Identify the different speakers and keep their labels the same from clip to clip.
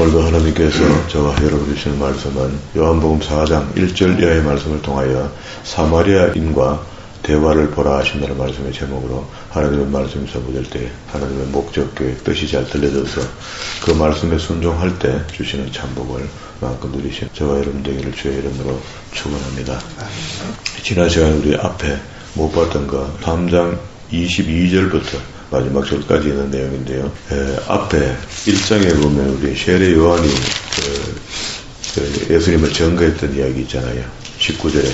Speaker 1: 오늘도 하나님께서 저와 여러분 주시는 말씀은 요한복음 4장 1절 이하의 말씀을 통하여 사마리아인과 대화를 보라 하신다는 말씀의 제목으로 하나님의 말씀이 선포될 때 하나님의 목적, 계획, 뜻이 잘 들려져서 그 말씀에 순종할 때 주시는 참복을 마음껏 누리신 저와 여러분 되기를 주의 이름으로 축원합니다. 지난 시간에 우리 앞에 못 봤던 거 3장 22절부터 마지막 절까지 있는 내용인데요. 앞에 1장에 보면 우리 세례 요한이 예수님을 증거했던 이야기 있잖아요. 19절에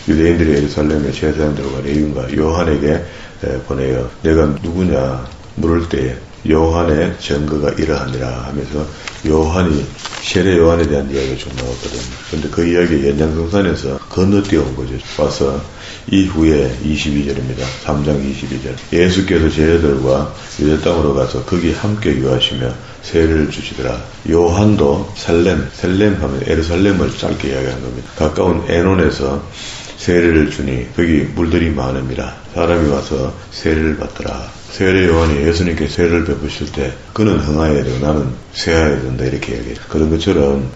Speaker 1: 유대인들이 예루살렘에 제사장 들어간 이유가 요한에게 보내요. 내가 누구냐 물을 때에 요한의 증거가 이러하니라 하면서 요한이 세례 요한에 대한 이야기가 좀 나왔거든요. 그런데 그 이야기 연장성산에서 건너뛰어온 거죠. 와서 이후에 22절입니다. 3장 22절 예수께서 제자들과 유대 땅으로 가서 거기 함께 유하시며 세례를 주시더라. 요한도 셀렘 하면 예루살렘을 짧게 이야기하는 겁니다. 가까운 에논에서 세례를 주니 거기 물들이 많음이라. 사람이 와서 세례를 받더라. 세례 요한이 예수님께 세례를 베푸실 때 그는 흥하여야 되고 나는 쇠하여야 된다 이렇게 얘기해요. 그런 것처럼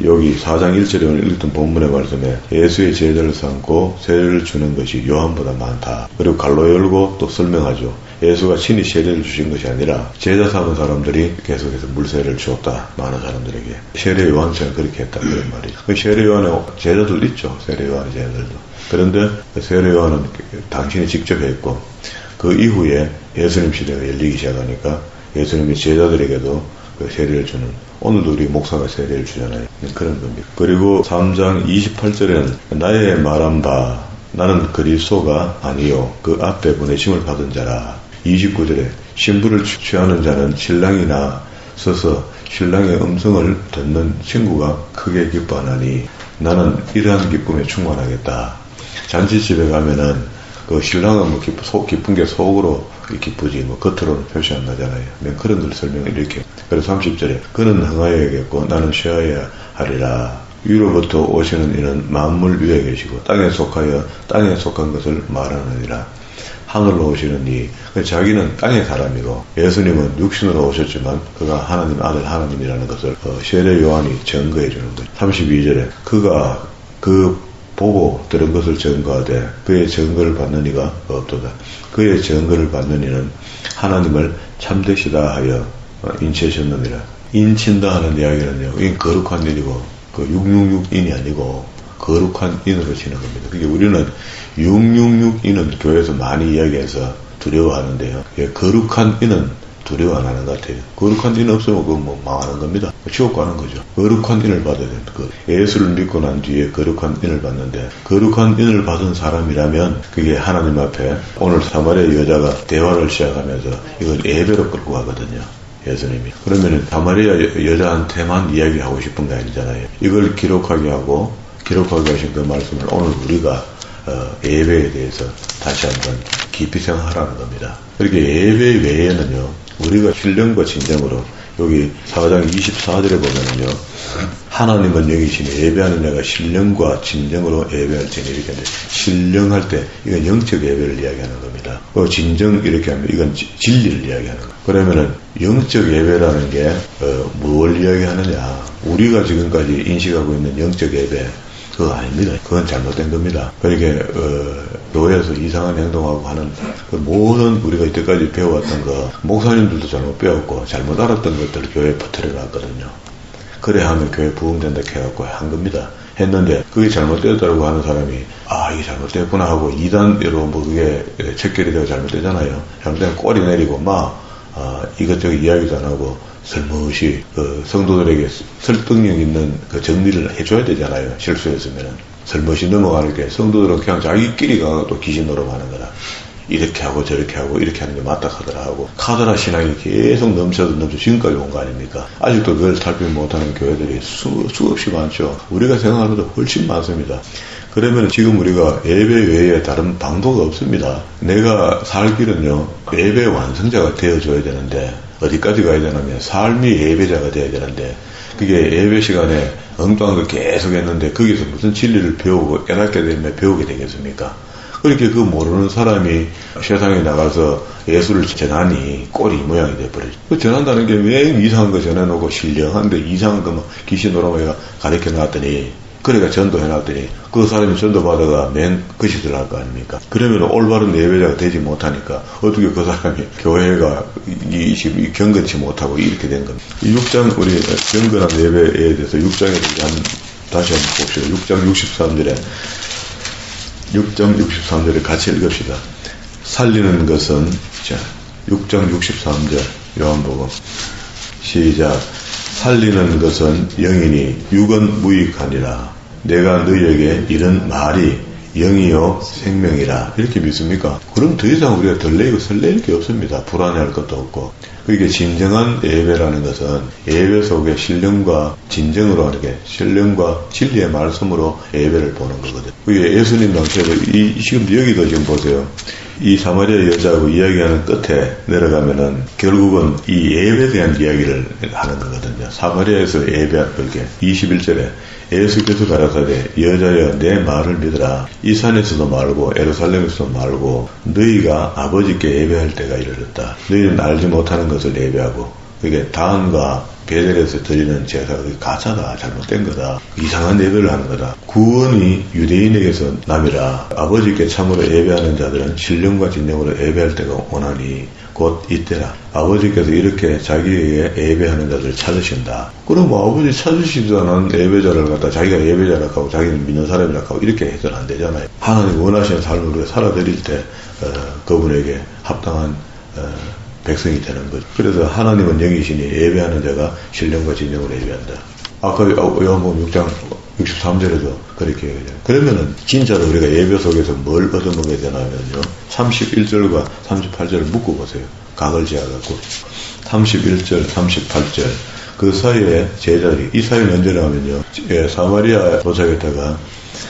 Speaker 1: 여기 4장 1절에 오늘 읽던 본문의 말씀에 예수의 제자를 삼고 세례를 주는 것이 요한보다 많다. 그리고 갈로 열고 또 설명하죠. 예수가 친히 세례를 주신 것이 아니라 제자 삼은 사람들이 계속해서 물세례를 주었다. 많은 사람들에게. 세례 요한처럼 그렇게 했다. 그런 말이죠. 그 세례 요한의 제자들 있죠. 세례 요한의 제자들도. 그런데 세례 요한은 당신이 직접 했고 그 이후에 예수님 시대가 열리기 시작하니까 예수님의 제자들에게도 그 세례를 주는, 오늘도 우리 목사가 세례를 주잖아요. 그런 겁니다. 그리고 3장 28절에는 나의 말한 바 나는 그리스도가 아니요 그 앞에 보내심을 받은 자라. 29절에 신부를 취하는 자는 신랑이나 서서 신랑의 음성을 듣는 친구가 크게 기뻐하나니 나는 이러한 기쁨에 충만하겠다. 잔치집에 가면은 그 신랑은 뭐 기쁜 게 속으로 기쁘지 뭐 겉으로는 표시 안 나잖아요. 그런 걸 설명을 이렇게. 그래서 30절에 그는 흥하여야겠고 나는 쉬어야 하리라. 위로부터 오시는 이는 만물 위에 계시고 땅에 속하여 땅에 속한 것을 말하느니라. 하늘로 오시는 이 자기는 땅의 사람이고 예수님은 육신으로 오셨지만 그가 하나님 아들 하나님이라는 것을 세례 요한이 증거해 주는 거죠. 32절에 그가 그 보고 들은 것을 증거하되 그의 증거를 받는 이가 없도다. 그의 증거를 받는 이는 하나님을 참되시다 하여 인치하셨느니라. 인친다 하는 이야기는요, 이 거룩한 인이고 그 666인이 아니고 거룩한 인으로 치는 겁니다. 그게 우리는 666인은 교회에서 많이 이야기해서 두려워하는데요. 거룩한 인은 두려워 안 하는 것 같아요. 거룩한 인 없으면 그건 뭐 망하는 겁니다. 지옥 가는 거죠. 거룩한 인을 받아야 됩니다. 예수를 믿고 난 뒤에 거룩한 인을 받는데 거룩한 인을 받은 사람이라면 그게 하나님 앞에 오늘 사마리아 여자가 대화를 시작하면서 이걸 예배로 끌고 가거든요. 예수님이. 그러면은 사마리아 여자한테만 이야기하고 싶은 게 아니잖아요. 이걸 기록하게 하신 그 말씀을 오늘 우리가 예배에 대해서 다시 한번 깊이 생각하라는 겁니다. 그렇게 예배 외에는요, 우리가 신령과 진정으로 여기 4장 24절에 보면은요, 하나님은 여기시니 예배하는 내가 신령과 진정으로 예배할지니 이렇게 하는데 신령할 때 이건 영적 예배를 이야기하는 겁니다. 진정 이렇게 하면 이건 진리를 이야기하는 거예요. 그러면은 영적 예배라는 게 뭘 이야기하느냐? 우리가 지금까지 인식하고 있는 영적 예배 그거 아닙니다. 그건 잘못된 겁니다. 그러니까 교회에서 이상한 행동하고 하는 그 모든 우리가 이때까지 배워왔던 거 목사님들도 잘못 배웠고 잘못 알았던 것들을 교회에 퍼뜨려놨거든요. 그래 하면 교회 부흥된다 해갖고 한 겁니다. 했는데 그게 잘못되었다고 하는 사람이 이게 잘못됐구나 하고 이단으로 뭐 그게 척결이 되고 잘못되잖아요. 잘못되면 꼬리 내리고 이것저것 이야기도 안 하고 설무시 성도들에게 설득력 있는 그 정리를 해줘야 되잖아요. 실수했으면은 설무시 넘어가는 게 성도들은 그냥 자기끼리 가서 또 귀신 노름하는 거라. 이렇게 하고 저렇게 하고 이렇게 하는 게 맞다 하더라 하고 카더라 신앙이 계속 넘쳐서 지금까지 온 거 아닙니까? 아직도 그걸 살피 못하는 교회들이 수없이 많죠. 우리가 생각하는 것보다 훨씬 많습니다. 그러면 지금 우리가 예배 외에 다른 방도가 없습니다. 내가 살 길은요, 예배 완성자가 되어줘야 되는데 어디까지 가야 되냐면 삶이 예배자가 돼야 되는데 그게 예배 시간에 엉뚱한 걸 계속 했는데 거기서 무슨 진리를 배우고 깨닫게 되면 배우게 되겠습니까? 그렇게 그 모르는 사람이 세상에 나가서 예수를 전하니 꼴이 이 모양이 돼버리죠. 그 전한다는 게 왜 이상한 거 전해놓고 신령한데 이상한 거 막 귀신 노름에가 가르쳐 놨더니 그러니까 전도해놨더니 그 사람이 전도받아가 맨 것이 들어갈 거 아닙니까? 그러면 올바른 예배자가 되지 못하니까 어떻게 그 사람이 교회가 지금 경건치 못하고 이렇게 된 겁니다. 6장 우리 경건한 예배에 대해서 6장에 대해서 다시 한번 봅시다. 6장 63절에 같이 읽읍시다. 살리는 것은 자 6장 63절 요한복음 시작. 살리는 것은 영이니 육은 무익하니라. 내가 너희에게 이런 말이 영이요 생명이라. 이렇게 믿습니까? 그럼 더 이상 우리가 덜내고 설레일 게 없습니다. 불안해할 것도 없고. 그러니까 진정한 예배라는 것은 예배 속에 신령과 진정으로 하는 게 신령과 진리의 말씀으로 예배를 보는 거거든. 그게 예수님 당시에도 지금 여기도 지금 보세요. 이 사마리아 여자하고 이야기하는 끝에 내려가면은 결국은 이 예배에 대한 이야기를 하는 거거든요. 사마리아에서 예배한 게 21절에 예수께서 가라사대 여자여 내 말을 믿으라. 이 산에서도 말고 예루살렘에서도 말고 너희가 아버지께 예배할 때가 이르렀다. 너희는 알지 못하는 것을 예배하고 그게 다한과 베델에서 드리는 제사가 가짜다. 잘못된 거다. 이상한 예배를 하는 거다. 구원이 유대인에게서 남이라. 아버지께 참으로 예배하는 자들은 신령과 진정으로 예배할 때가 오나니 곧 이때라. 아버지께서 이렇게 자기에게 예배하는 자들을 찾으신다. 그럼 뭐 아버지 찾으시지도 않은 예배자를 갖다 자기가 예배자라고 하고 자기는 믿는 사람이라고 하고 이렇게 해서는 안 되잖아요. 하나님 원하시는 삶을 우리가 살아드릴 때 그분에게 합당한 백성이 되는 거죠. 그래서 하나님은 영이시니 예배하는 자가 신령과 진정으로 예배한다. 아까 요한복음 6장 63절에도 그렇게 얘기해요. 그러면은 진짜로 우리가 예배 속에서 뭘 얻어먹어야 되냐면요. 31절과 38절을 묶어보세요. 각을 지어갖고 31절, 38절 그 사이에 제자들이 이 사이는 언제냐면요. 사마리아 도착했다가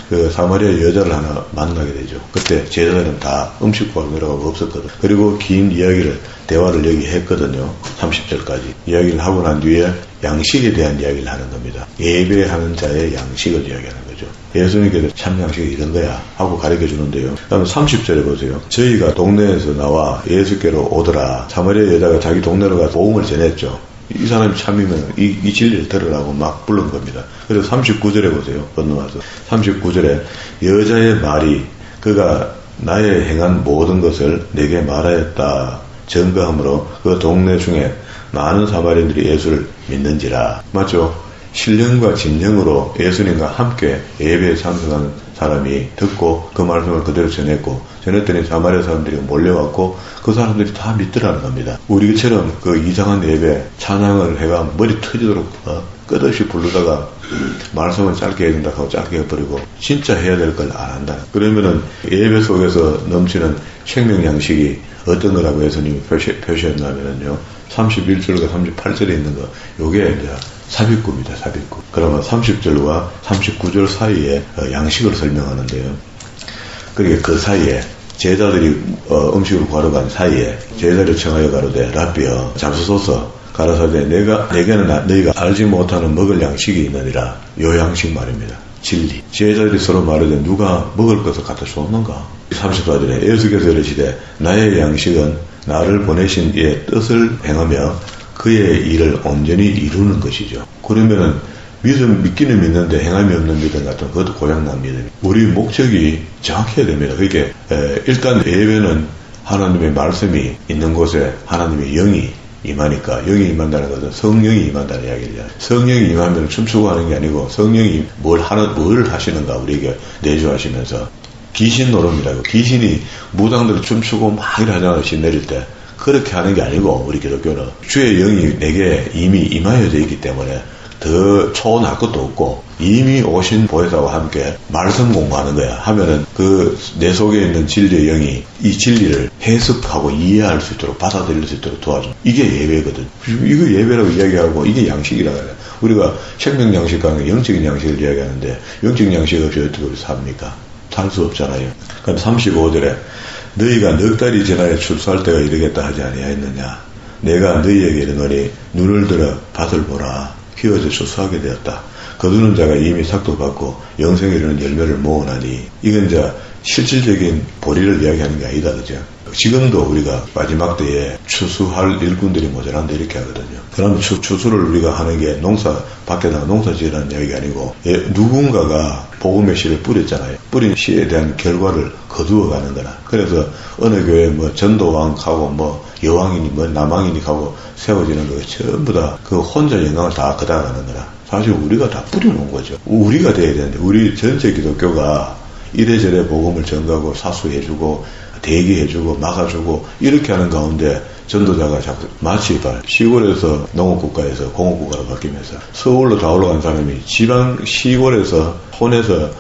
Speaker 1: 그 사마리아 여자를 하나 만나게 되죠. 그때 제자들은 다 음식과로 내려가고 없었거든. 그리고 긴 이야기를 대화를 여기 했거든요. 30절까지 이야기를 하고 난 뒤에 양식에 대한 이야기를 하는 겁니다. 예배하는 자의 양식을 이야기하는 거죠. 예수님께서 참 양식이 이런 거야 하고 가르쳐 주는데요. 그다음에 30절에 보세요. 저희가 동네에서 나와 예수께로 오더라. 사마리아 여자가 자기 동네로 가서 복음을 전했죠. 이 사람이 참이면 이 진리를 들으라고 막 부른 겁니다. 그래서 39절에 보세요. 건너와서 39절에 여자의 말이 그가 나의 행한 모든 것을 내게 말하였다 증거함으로 그 동네 중에 많은 사마리아인들이 예수를 믿는지라. 맞죠? 신령과 진정으로 예수님과 함께 예배에 참석하는 사람이 듣고 그 말씀을 그대로 전했더니 사마리아 사람들이 몰려왔고 그 사람들이 다 믿더라는 겁니다. 우리처럼 그 이상한 예배 찬양을 해가 머리 터지도록 끝없이 부르다가 말씀을 짧게 해야 된다 하고 짧게 해버리고 진짜 해야 될 걸 안 한다. 그러면은 예배 속에서 넘치는 생명 양식이 어떤 거라고 예수님이 표시했냐면요. 31절과 38절에 있는 거 요게 이제 삽입구입니다. 삽입구. 그러면 30절과 39절 사이에 양식을 설명하는데요. 그러니까 그 사이에 제자들이 음식을 구하러 간 사이에 제자를 청하여 가로되 라비여 잡수소서 가라사대 내게는 너희가 알지 못하는 먹을 양식이 있느니라. 요 양식 말입니다. 진리. 제자들이 서로 말하되 누가 먹을 것을 갖다 주었는가? 34절에 예수께서 이르시되 나의 양식은 나를 보내신 이의 뜻을 행하며 그의 일을 온전히 이루는 것이죠. 그러면은 믿기는 믿는데 행함이 없는 믿음 같은 그것도 고장난 믿음이. 우리 목적이 정확해야 됩니다. 그러니까 일단 예배는 하나님의 말씀이 있는 곳에 하나님의 영이 임하니까 영이 임한다는 것은 성령이 임한다는 이야기죠. 성령이 임하면 춤추고 하는 게 아니고 성령이 뭘 하시는가 우리에게 내주하시면서 귀신 노름이라고. 귀신이 무당들 춤추고 막 이러잖아요. 신 내릴 때. 그렇게 하는 게 아니고 우리 기독교는 주의 영이 내게 이미 임하여져 있기 때문에 더 초원할 것도 없고 이미 오신 보혜사와 함께 말씀 공부하는 거야. 하면은 그 내 속에 있는 진리의 영이 이 진리를 해석하고 이해할 수 있도록 받아들일 수 있도록 도와줘. 이게 예배거든. 이거 예배라고 이야기하고 이게 양식이라고 해요. 우리가 생명 양식과 영적인 양식을 이야기하는데 영적인 양식 없이 어떻게 우리 삽니까? 살 수 없잖아요. 그럼 35절에 너희가 넉 달이 지나야 출소할 때가 이르겠다 하지 아니하였느냐. 내가 너희에게 이르노니 눈을 들어 밭을 보라. 키워져 출소하게 되었다. 거두는 자가 이미 삭도 받고 영생에 이르는 열매를 모으나니. 이건 이제 실질적인 보리를 이야기하는 게 아니다, 그죠? 지금도 우리가 마지막 때에 추수할 일꾼들이 모자란다 이렇게 하거든요. 그러면 추수를 우리가 하는 게 밖에다가 농사 지으라는 이야기가 아니고, 누군가가 복음의 씨를 뿌렸잖아요. 뿌린 씨에 대한 결과를 거두어 가는 거라. 그래서 어느 교회 전도왕 가고 여왕이니 남왕이니 가고 세워지는 거 전부 다 그 혼자 영광을 다 걷어가는 거라. 사실 우리가 다 뿌려놓은 거죠. 우리가 돼야 되는데, 우리 전체 기독교가 이래저래 복음을 전가하고 사수해주고 대기해주고 막아주고 이렇게 하는 가운데 전도자가 자꾸 마치 시골에서 농업국가에서 공업국가로 바뀌면서 서울로 다 올라간 사람이 지방 시골에서 혼에서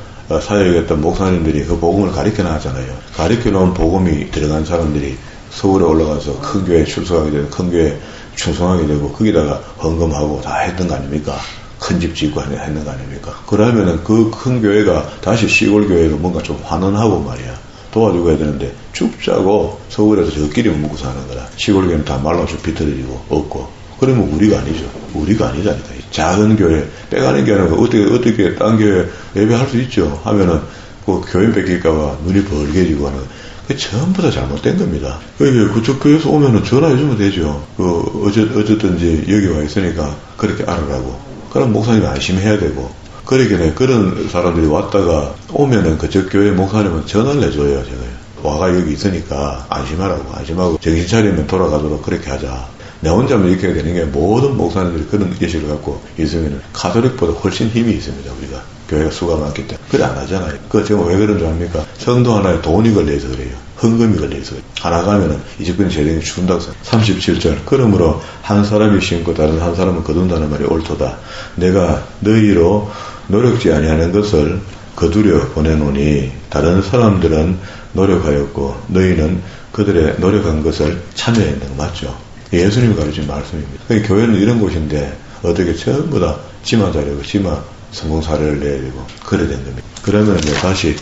Speaker 1: 사역했던 목사님들이 그 복음을 가르쳐 나가잖아요. 가르쳐 놓은 복음이 들어간 사람들이 서울에 올라가서 큰 교회에 출석하게 되고 큰 교회에 충성하게 되고 거기다가 헌금하고 다 했던 거 아닙니까? 큰 집 짓고 했는 거 아닙니까? 그러면은 그 큰 교회가 다시 시골 교회로 뭔가 좀 환원하고 말이야. 도와주고 해야 되는데 죽자고 서울에서 저끼리만 먹고 사는 거라. 시골 교회는 다 말라서 비틀어지고 없고. 그러면 우리가 아니죠. 우리가 아니다니까. 작은 교회 빼가는 게 아니고 어떻게 딴 교회 예배할 수 있죠 하면은 그 교인 뺏길까봐 눈이 벌게지고 하는 그 전부 다 잘못된 겁니다. 그쪽 교회에서 오면은 전화해주면 되죠. 어쨌든지 여기 와 있으니까 그렇게 알아라고. 그럼 목사님이 안심해야 되고. 그러기에 그런 사람들이 왔다가 오면은 그쪽 교회 목사님은 전화를 해줘요. 제가 와가 여기 있으니까 안심하고 정신 차리면 돌아가도록 그렇게 하자. 내 혼자만 이렇게 되는 게 모든 목사님들이 그런 의식을 갖고 있으면 카톨릭보다 훨씬 힘이 있습니다. 우리가 교회가 수가 많기 때문에 그래 안 하잖아요. 지금 왜 그런 줄 압니까? 성도 하나에 돈이 걸려서 그래요. 헌금이 걸려서 그래요. 하나 가면은 이 집은 재정이 준다고 37절 그러므로 한 사람이 심고 다른 한 사람은 거둔다는 말이 옳도다. 내가 너희로 노력지 아니하는 것을 거두려 보내노니 다른 사람들은 노력하였고 너희는 그들의 노력한 것을 참여했는 거 맞죠? 예수님이 가르친 말씀입니다. 그러니까 교회는 이런 곳인데 어떻게 전부 다 지만 자려고 지만 성공 사례를 내야 되고 그래야 된 겁니다. 그러면 다시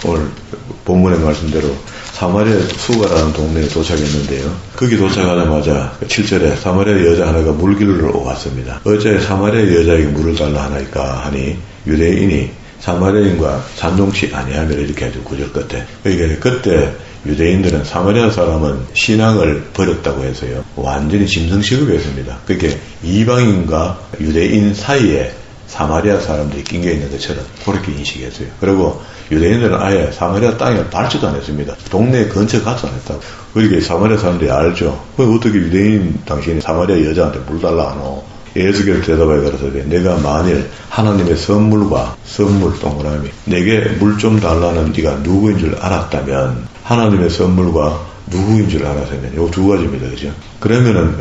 Speaker 1: 오늘 본문의 말씀대로 사마리아 수가라는 동네에 도착했는데요. 거기 도착하자마자 7절에 사마리아 여자 하나가 물길로 왔습니다. 어째 사마리아 여자에게 물을 달라 하나이까 하니 유대인이 사마리아인과 상종치 아니하며 이렇게 하죠. 9절 끝에. 그러니까 그때 유대인들은 사마리아 사람은 신앙을 버렸다고 해서요. 완전히 짐승 취급했습니다. 그렇게 이방인과 유대인 사이에 사마리아 사람들이 낀겨 있는 것처럼 그렇게 인식했어요. 그리고 유대인들은 아예 사마리아 땅에 밟지도 않았습니다. 동네 근처에 가지 않았다고. 그러니까 사마리아 사람들이 알죠. 어떻게 유대인 당신이 사마리아 여자한테 물 달라 하노? 예수께서 대답하여 가라사대 내가 만일 하나님의 선물과 선물 동그라미 내게 물 좀 달라는 네가 누구인 줄 알았다면 하나님의 선물과 누구인 줄 알았으면 요 두 가지입니다. 그죠? 그러면은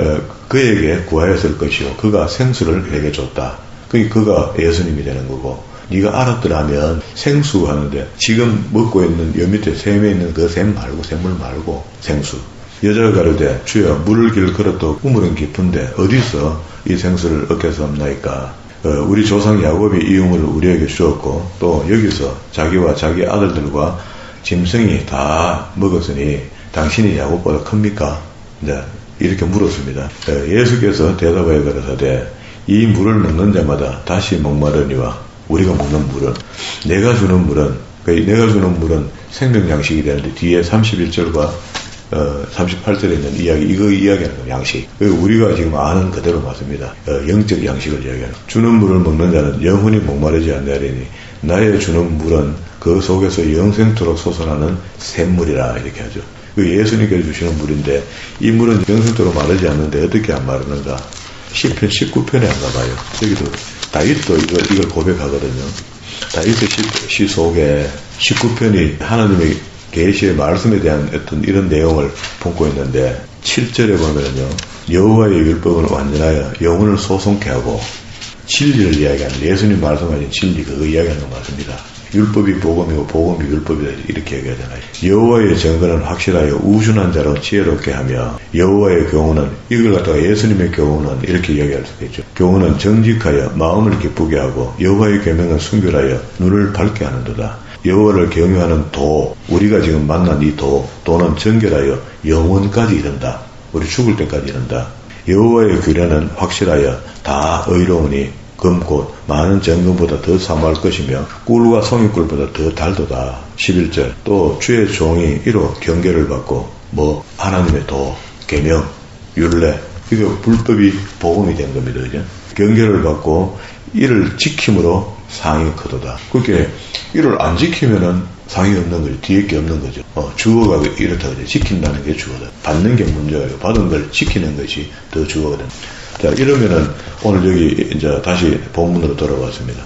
Speaker 1: 그에게 구하였을 것이요 그가 생수를 내게 줬다. 그가 예수님이 되는 거고 네가 알았더라면 생수하는데 지금 먹고 있는 여 밑에 샘에 있는 그 샘 말고 샘물 말고 생수. 여자가 가로되 주여 물을 길 그릇도 우물은 깊은데 어디서 이 생수를 얻겠사옵나이까. 우리 조상 야곱이 이 우물을 우리에게 주었고 또 여기서 자기와 자기 아들들과 짐승이 다 먹었으니 당신이 야곱보다 큽니까? 네, 이렇게 물었습니다. 예수께서 대답하여 가라사대 이 물을 먹는 자마다 다시 목마르니와 우리가 먹는 물은 내가 주는 물은 생명양식이 되는데 뒤에 31절과 38절에 있는 이야기, 이거 이야기하는 거 양식. 우리가 지금 아는 그대로 맞습니다. 영적 양식을 이야기하는. 주는 물을 먹는 자는 영혼이 목마르지 않나리니 나의 주는 물은 그 속에서 영생토록 솟아나는 샘물이라 이렇게 하죠. 예수님께서 주시는 물인데 이 물은 영생토록 마르지 않는데 어떻게 안 마르는가? 시편 19편에 안 가봐요. 여기도 다윗도 이걸 고백하거든요. 다윗의 시 속에 19편이 하나님의 계시의 말씀에 대한 어떤 이런 내용을 품고 있는데 7절에 보면요. 여호와의 율법은 완전하여 영혼을 소송케 하고 진리를 이야기하는 예수님 말씀하신 진리 그거 이야기하는 거 맞습니다. 율법이 복음이고 복음이 율법이다 이렇게 얘기하잖아요. 여호와의 증거는 확실하여 우준한 자로 지혜롭게 하며 여호와의 교훈은 이걸 갖다가 예수님의 교훈은 이렇게 이야기할 수가 있죠. 교훈은 정직하여 마음을 기쁘게 하고 여호와의 계명은 순결하여 눈을 밝게 하는도다. 여호와를 경유하는 도 우리가 지금 만난 이 도는 정결하여 영원까지 이른다. 우리 죽을 때까지 이른다. 여호와의 규례는 확실하여 다 의로우니 금 곧 많은 정금보다 더 사모할 것이며 꿀과 송이꿀보다 더 달도다. 11절 또 주의 종이 이로 경계를 받고 뭐 하나님의 도, 계명, 율례 이거 불법이 복음이 된 겁니다. 그죠? 경계를 받고 이를 지킴으로 상이 크도다. 그렇게 이를 안 지키면은 상이 없는 거죠. 뒤에 게 없는 거죠. 주어가 이렇다 그죠. 지킨다는 게 주어다. 받는 게 문제예요. 받은 걸 지키는 것이 더 주어거든. 자, 이러면은 오늘 여기 이제 다시 본문으로 돌아왔습니다.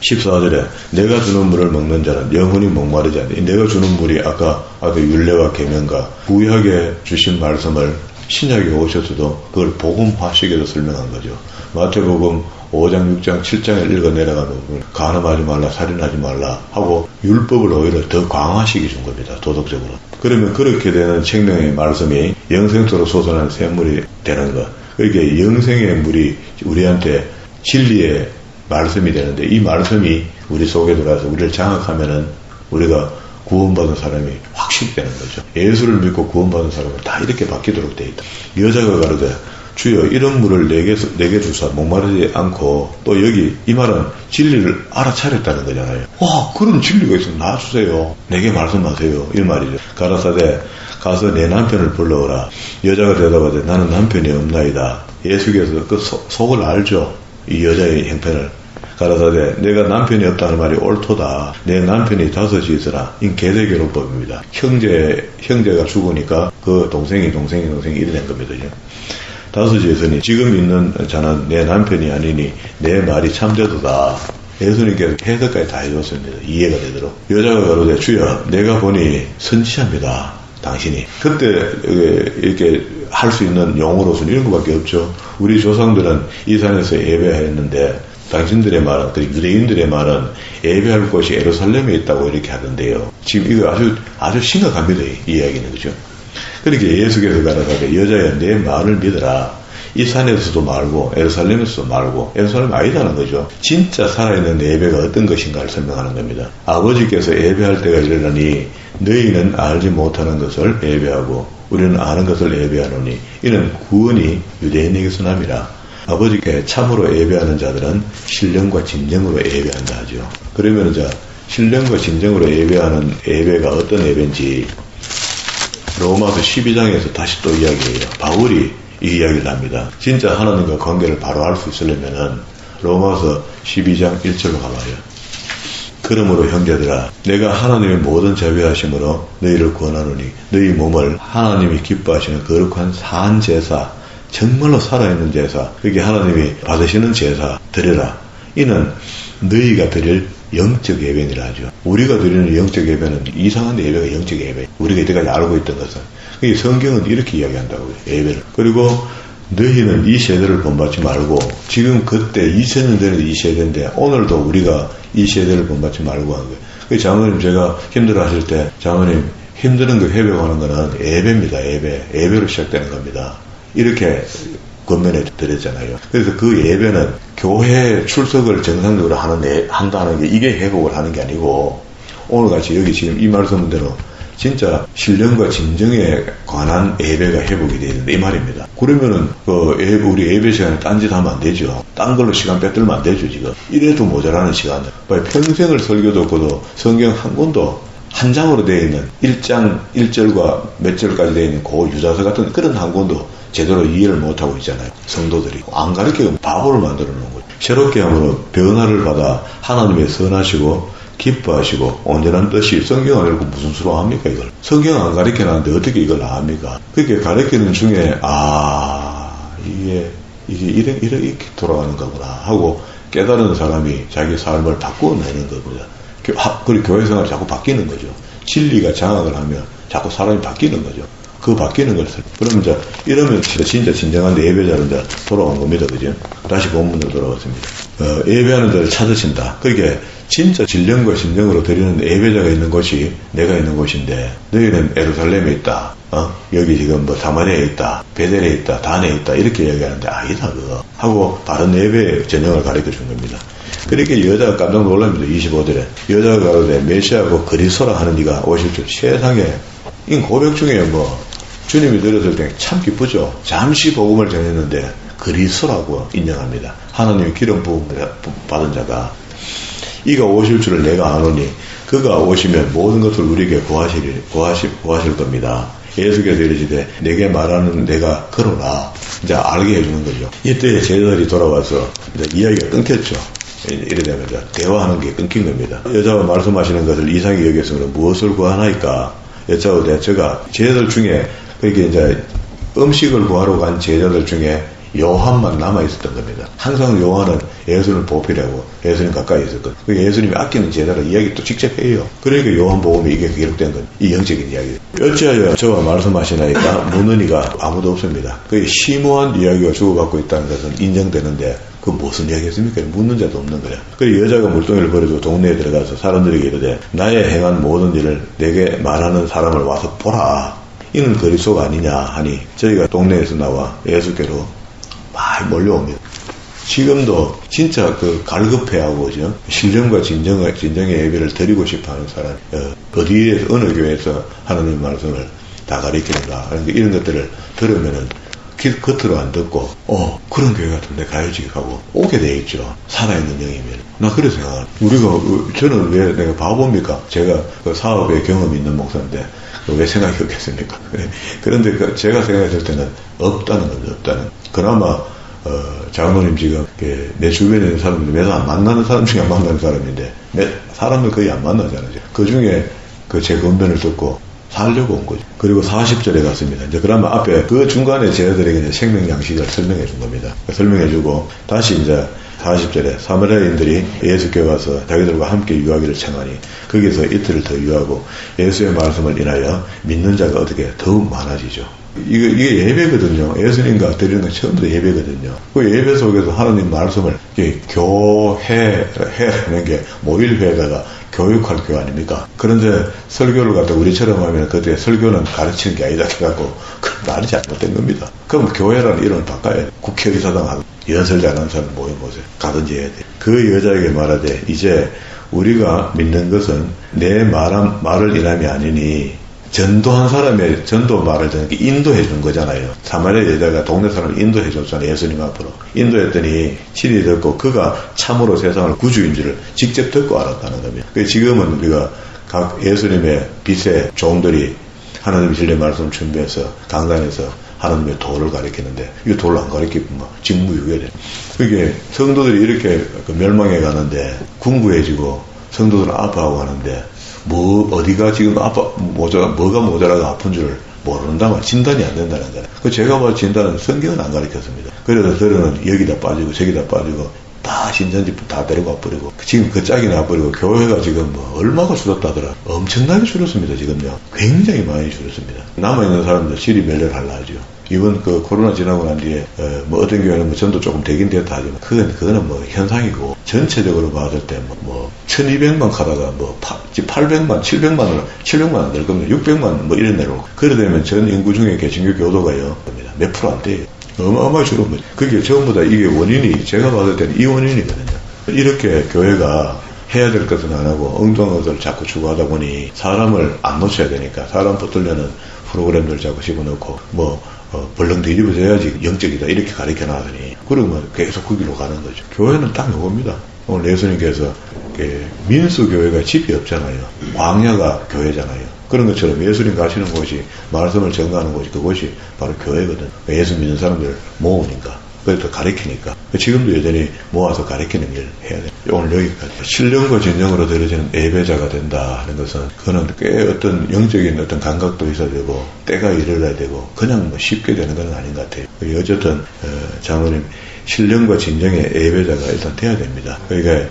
Speaker 1: 14절에 내가 주는 물을 먹는 자는 영원히 목마르지 않니. 내가 주는 물이 아까 율례와 계명과 구약에 주신 말씀을 신약에 오셔서도 그걸 복음화식에서 설명한 거죠. 마태복음 5장, 6장, 7장을 읽어 내려가면 간음하지 말라, 살인하지 말라 하고 율법을 오히려 더 강화시켜 준 겁니다. 도덕적으로. 그러면 그렇게 되는 생명의 말씀이 영생토로 솟아나는 샘물이 되는 것. 그렇게 영생의 물이 우리한테 진리의 말씀이 되는데 이 말씀이 우리 속에 들어와서 우리를 장악하면은 우리가 구원받은 사람이 확실히 되는 거죠. 예수를 믿고 구원받은 사람은 다 이렇게 바뀌도록 되어 있다. 여자가 가로되 주여 이런 물을 내게 주사 목마르지 않고 또 여기 이 말은 진리를 알아차렸다는 거잖아요. 와 그런 진리가 있으면 놔주세요. 내게 말씀하세요. 이 말이죠. 가라사대 가서 내 남편을 불러오라. 여자가 대답하되 나는 남편이 없나이다. 예수께서 그 속을 알죠. 이 여자의 형편을. 가라사대 내가 남편이 없다는 말이 옳도다. 내 남편이 5이 있으라. 이 계대결혼법입니다. 형제가 죽으니까 그 동생이 이래 된 겁니다. 5이 있으니 지금 있는 자는 내 남편이 아니니 내 말이 참되도다. 예수님께서 해석까지 다 해줬습니다. 이해가 되도록. 여자가 가로되 주여 내가 보니 선지자입니다. 당신이. 그때 이렇게 할 수 있는 용어로서는 이런 것밖에 없죠. 우리 조상들은 이 산에서 예배했는데 당신들의 말은, 유대인들의 말은 예배할 곳이 예루살렘에 있다고 이렇게 하던데요. 지금 이거 아주 심각합니다. 이 이야기는. 그죠? 그렇게 예수께서 가라사대 여자야 내 말을 믿어라. 이 산에서도 말고 예루살렘에서도 말고 예루살렘 아니다는 거죠. 진짜 살아있는 예배가 어떤 것인가를 설명하는 겁니다. 아버지께서 예배할 때가 이르러니 너희는 알지 못하는 것을 예배하고 우리는 아는 것을 예배하노니 이는 구원이 유대인에게서 남이라. 아버지께 참으로 예배하는 자들은 신령과 진정으로 예배한다 하죠. 그러면 이제 신령과 진정으로 예배하는 예배가 어떤 예배인지 로마서 12장에서 다시 또 이야기해요. 바울이 이 이야기를 합니다. 진짜 하나님과 관계를 바로 할 수 있으려면은 로마서 12장 1절로 가봐요. 그러므로 형제들아 내가 하나님의 모든 자비하심으로 너희를 구원하노니 너희 몸을 하나님이 기뻐하시는 거룩한 산 제사 정말로 살아있는 제사 그게 하나님이 받으시는 제사 드려라. 이는 너희가 드릴 영적 예배니라 하죠. 우리가 드리는 영적 예배는 이상한 예배가 영적 예배. 우리가 이때까지 알고 있던 것은. 성경은 이렇게 이야기한다고요. 예배를. 그리고 너희는 이 세대를 본받지 말고 지금 그때 2000년 전에 이 세대인데 오늘도 우리가 이 세대를 본받지 말고 한 거예요. 장로님 제가 힘들어 하실 때 장로님 힘드는 거 회복하는 거는 예배입니다. 예배로 시작되는 겁니다. 이렇게 권면해 드렸잖아요. 그래서 그 예배는 교회 출석을 정상적으로 한다는 게 이게 회복을 하는 게 아니고 오늘같이 여기 지금 이 말씀대로 진짜 신령과 진정에 관한 예배가 회복이 되야 된다 이 말입니다. 그러면은 우리 예배 시간에 딴짓 하면 안 되죠. 딴 걸로 시간 빼들면 안 되죠. 지금 이래도 모자라는 시간. 평생을 설교 듣고도 성경 한 권도 한 장으로 되어 있는 1장 1절과 몇 절까지 되어 있는 그 유자서 같은 그런 한 권도 제대로 이해를 못하고 있잖아요. 성도들이. 안 가르치고 바보를 만들어 놓은 거죠. 새롭게 함으로 변화를 받아 하나님의 선하시고 기뻐하시고 온전한 뜻이 성경 안 읽고 무슨 수로 합니까 이걸. 성경 안 가르쳐놨는데 어떻게 이걸 압니까. 그렇게 가르치는 중에 이게 이렇게 돌아가는 거구나 하고 깨달은 사람이 자기 삶을 바꾸어내는 겁니다. 그리고 교회 생활이 자꾸 바뀌는 거죠. 진리가 장악을 하면 자꾸 사람이 바뀌는 거죠. 그 바뀌는 걸 그러면 이제 이러면 진짜 진정한 예배자는 돌아온 겁니다. 그죠? 다시 본문으로 돌아왔습니다. 예배하는 자를 찾으신다. 그러니까 진짜 진령과 진정으로 드리는 예배자가 있는 곳이 내가 있는 곳인데 너희는 예루살렘에 있다. 여기 지금 사마리아에 있다. 베델에 있다. 단에 있다. 이렇게 이야기하는데 아니다 그거. 하고 바른 예배 전형을 가르쳐 준 겁니다. 그렇게 여자가 깜짝 놀랍니다. 25절에 여자가 가로되 메시아고 그리스도라 하는 이가 오실 줄 세상에 이 고백 중에 주님이 들었을 때 참 기쁘죠. 잠시 복음을 전했는데 그리스도라고 인정합니다. 하나님의 기름 부음 받은 자가 이가 오실 줄을 내가 아노니 그가 오시면 모든 것을 우리에게 구하실 겁니다. 예수께서 이르시되 내게 말하는 내가 그러나 이제 알게 해주는 거죠. 이때 제자들이 돌아와서 이제 이야기가 끊겼죠. 이래 되면 이제 대화하는 게 끊긴 겁니다. 여자가 말씀하시는 것을 이상히 여겼으므로 무엇을 구하나이까 여자가 제가 제자들 중에 그렇게 이제 음식을 구하러 간 제자들 중에 요한만 남아있었던 겁니다. 항상 요한은 예수님을 보필하고 예수님 가까이 있었거든요. 예수님이 아끼는 제자를 이야기 또 직접 해요. 그러니까 요한복음에 이게 기록된 건 이 영적인 이야기예요. 어찌하여 저와 말씀하시나이까 묻는 이가 아무도 없습니다. 그 심오한 이야기가 주고받고 있다는 것은 인정되는데 그 무슨 이야기였습니까? 묻는 자도 없는 거야. 그리고 여자가 물동이를 버리고 동네에 들어가서 사람들에게 이르되 나의 행한 모든 일을 내게 말하는 사람을 와서 보라. 이는 그리스도가 아니냐 하니 저희가 동네에서 나와 예수께로 많이 몰려옵니다. 지금도 진짜 그 갈급해하고 그죠? 신령과 진정의 예배를 드리고 싶어하는 사람 어디에 어느 교회에서 하나님의 말씀을 다 가르치는가 그러니까 이런 것들을 들으면은 겉으로 안 듣고 그런 교회 같은데 가야지 하고 오게 돼 있죠. 살아있는 영이면. 나 그래 생각합니다. 저는 왜 내가 바보입니까? 제가 그 사업에 경험이 있는 목사인데 왜 생각이 없겠습니까? 그런데 제가 생각했을 때는 없다는 거죠. 없다는. 그나마 장로님 지금 내 주변에 있는 사람들 매사 안 만나는 사람 중에 안 만나는 사람인데 사람을 거의 안 만나잖아요. 그 중에 제 건변을 듣고 살려고 온 거죠. 그리고 40절에 갔습니다. 이제 그러면 앞에 그 중간에 제자들에게 이제 생명 양식을 설명해 준 겁니다. 설명해 주고 다시 이제 40절에 사마리아인들이 예수께 와서 자기들과 함께 유하기를 청하니 거기서 이틀을 더 유하고 예수의 말씀을 인하여 믿는 자가 어떻게 더욱 많아지죠. 이게 예배거든요. 예수님과 드리는 건 처음부터 예배거든요. 그 예배 속에서 하나님 말씀을 교회라는 게 모일회다가 교육할 교회 아닙니까? 그런데 설교를 갖다 우리처럼 하면 그때 설교는 가르치는 게 아니다 해갖고 그 말이 잘못된 겁니다. 그럼 교회라는 이름을 바꿔야 돼. 국회의사당하고 연설 잘하는 사람 모여보세요. 가든지 해야 돼. 그 여자에게 말하되 이제 우리가 믿는 것은 내 말을 인함이 아니니 전도한 사람의 전도 말을 듣는 게 인도해 준 거잖아요. 사마리아 여자가 동네 사람을 인도해 줬잖아요. 예수님 앞으로. 인도했더니 친히 듣고 그가 참으로 세상을 구주인 줄을 직접 듣고 알았다는 겁니다. 지금은 우리가 각 예수님의 빛의 종들이 하나님의 진리의 말씀을 준비해서 강단에서 하나님의 도를 가리키는데 이 도를 안 가리키면 직무유예돼. 그게 성도들이 이렇게 멸망해 가는데 궁구해지고 성도들은 아파하고 가는데 어디가 지금 뭐가 모자라고 아픈 줄 모른다면 진단이 안 된다는 거예요. 제가 봐도 진단은 성경은 안 가르쳤습니다. 그래서 저는 여기다 빠지고 저기다 빠지고 다 신천지 다 데려가 버리고 지금 그 짝이 나버리고 교회가 지금 얼마가 줄었다더라. 엄청나게 줄었습니다. 지금요. 굉장히 많이 줄었습니다. 남아있는 사람들 질이 멸렬하려 하죠. 이번 코로나 지나고 난 뒤에 어떤 교회는 전도 조금 되긴 됐다 하지만 그거는 현상이고 전체적으로 봤을 때 1200만 가다가 800만 700만 원 될 겁니다. 600만 이런 내로 그래 되면 전 인구 중에 개신교 교도가요 몇 프로 안 돼요. 어마어마하게 줄은 거죠. 그게 전부 다 이게 원인이 제가 봤을 때는 이 원인이거든요. 이렇게 교회가 해야 될 것은 안 하고 엉뚱한 것을 자꾸 추구하다 보니 사람을 안 놓쳐야 되니까 사람 붙들려는 프로그램들 자꾸 집어넣고 벌렁 뒤집어져야지 영적이다 이렇게 가르쳐 놨으니 그러면 계속 거기로 가는 거죠. 교회는 딱 요겁니다. 오늘 예수님께서 민수교회가 집이 없잖아요. 광야가 교회잖아요. 그런 것처럼 예수님 가시는 곳이 말씀을 전가하는 곳이 그곳이 바로 교회거든. 예수 믿는 사람들 모으니까 그래서 가르치니까 지금도 여전히 모아서 가르치는 일 해야 돼. 오늘 여기까지. 신령과 진정으로 드려지는 예배자가 된다 하는 것은 그거는 꽤 어떤 영적인 어떤 감각도 있어야 되고 때가 이르러야 되고 그냥 쉽게 되는 건 아닌 것 같아요. 어쨌든 장로님 신령과 진정의 예배자가 일단 돼야 됩니다. 그러니까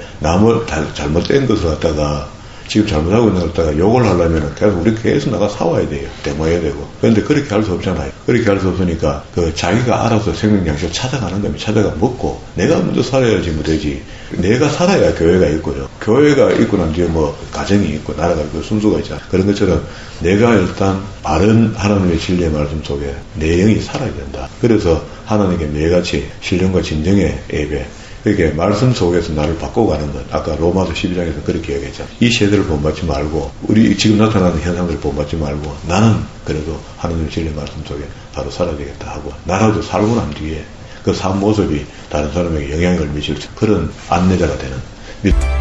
Speaker 1: 잘못된 것을 갖다가 지금 잘못하고 있는 걸 갖다가 욕을 하려면 우리 계속 나가 사와야 돼요. 대모해야 되고. 그런데 그렇게 할 수 없잖아요. 그렇게 할 수 없으니까 자기가 알아서 생명 양식을 찾아가는 겁니다. 찾아가 먹고 내가 먼저 살아야지 되지. 내가 살아야 교회가 있고요. 교회가 있고 난 뒤에 가정이 있고 나라가 있고 순수가 있잖아. 그런 것처럼 내가 일단 바른 하나님의 진리의 말씀 속에 내 영이 살아야 된다. 그래서 하나님께 매같이 신령과 진정의 예배 그렇게 말씀 속에서 나를 바꿔가는 것. 아까 로마서 12장에서 그렇게 얘기했잖아요. 이 세대를 본받지 말고 우리 지금 나타나는 현상들을 본받지 말고 나는 그래도 하나님의 진리의 말씀 속에 바로 살아야 되겠다 하고 나라도 살고 난 뒤에 그 삶 모습이 다른 사람에게 영향을 미칠 그런 안내자가 되는